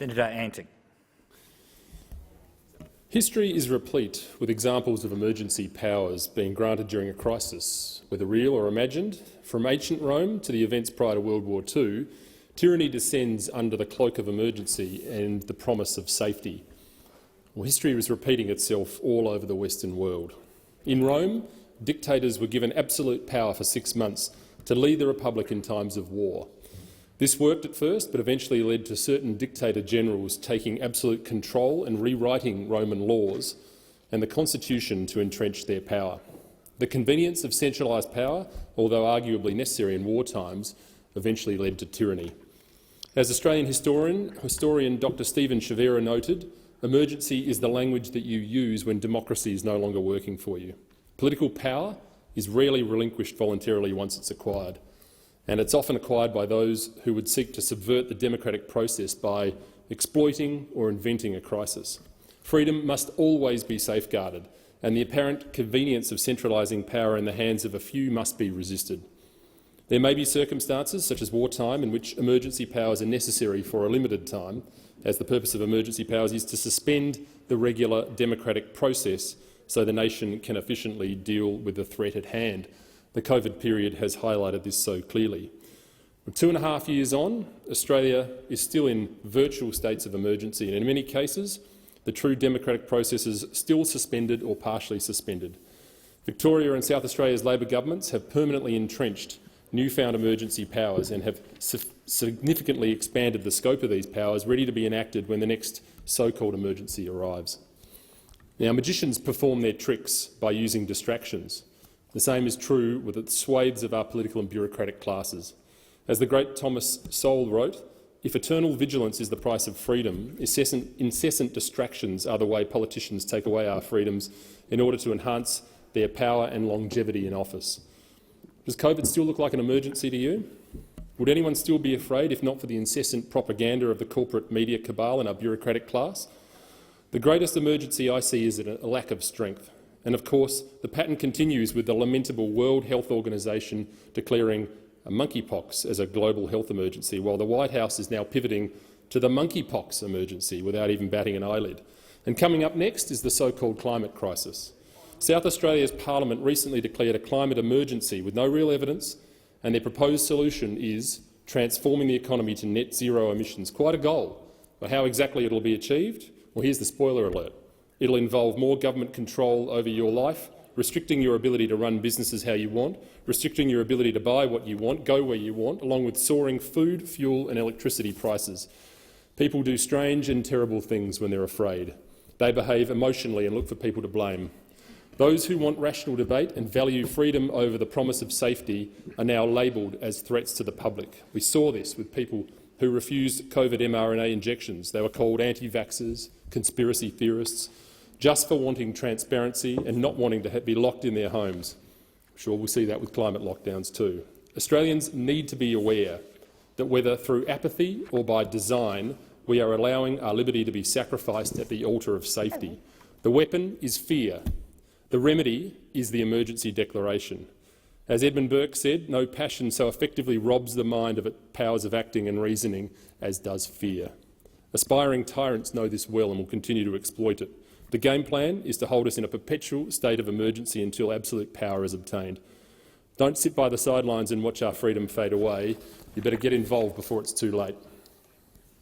Senator Anting. History is replete with examples of emergency powers being granted during a crisis, whether real or imagined. From ancient Rome to the events prior to World War II, tyranny descends under the cloak of emergency and the promise of safety. Well, history is repeating itself all over the Western world. In Rome, dictators were given absolute power for 6 months to lead the Republic in times of war. This worked at first, but eventually led to certain dictator generals taking absolute control and rewriting Roman laws and the constitution to entrench their power. The convenience of centralised power, although arguably necessary in war times, eventually led to tyranny. As Australian historian Dr. Stephen Chavera noted, emergency is the language that you use when democracy is no longer working for you. Political power is rarely relinquished voluntarily once it's acquired, and it's often acquired by those who would seek to subvert the democratic process by exploiting or inventing a crisis. Freedom must always be safeguarded, and the apparent convenience of centralising power in the hands of a few must be resisted. There may be circumstances, such as wartime, in which emergency powers are necessary for a limited time, as the purpose of emergency powers is to suspend the regular democratic process so the nation can efficiently deal with the threat at hand. The COVID period has highlighted this so clearly. 2.5 years on, Australia is still in virtual states of emergency, and in many cases, the true democratic process is still suspended or partially suspended. Victoria and South Australia's Labor governments have permanently entrenched newfound emergency powers and have significantly expanded the scope of these powers, ready to be enacted when the next so-called emergency arrives. Now, magicians perform their tricks by using distractions. The same is true with the swathes of our political and bureaucratic classes. As the great Thomas Sowell wrote, if eternal vigilance is the price of freedom, incessant distractions are the way politicians take away our freedoms in order to enhance their power and longevity in office. Does COVID still look like an emergency to you? Would anyone still be afraid if not for the incessant propaganda of the corporate media cabal and our bureaucratic class? The greatest emergency I see is a lack of strength. And of course, the pattern continues with the lamentable World Health Organization declaring monkeypox as a global health emergency, while the White House is now pivoting to the monkeypox emergency without even batting an eyelid. And coming up next is the so-called climate crisis. South Australia's parliament recently declared a climate emergency with no real evidence, and their proposed solution is transforming the economy to net zero emissions. Quite a goal. But how exactly it will be achieved? Well, here's the spoiler alert. It'll involve more government control over your life, restricting your ability to run businesses how you want, restricting your ability to buy what you want, go where you want, along with soaring food, fuel and electricity prices. People do strange and terrible things when they're afraid. They behave emotionally and look for people to blame. Those who want rational debate and value freedom over the promise of safety are now labelled as threats to the public. We saw this with people who refused COVID mRNA injections. They were called anti-vaxxers, conspiracy theorists, just for wanting transparency and not wanting to be locked in their homes. I'm sure we'll see that with climate lockdowns too. Australians need to be aware that whether through apathy or by design, we are allowing our liberty to be sacrificed at the altar of safety. The weapon is fear. The remedy is the emergency declaration. As Edmund Burke said, no passion so effectively robs the mind of its powers of acting and reasoning as does fear. Aspiring tyrants know this well and will continue to exploit it. The game plan is to hold us in a perpetual state of emergency until absolute power is obtained. Don't sit by the sidelines and watch our freedom fade away. You better get involved before it's too late.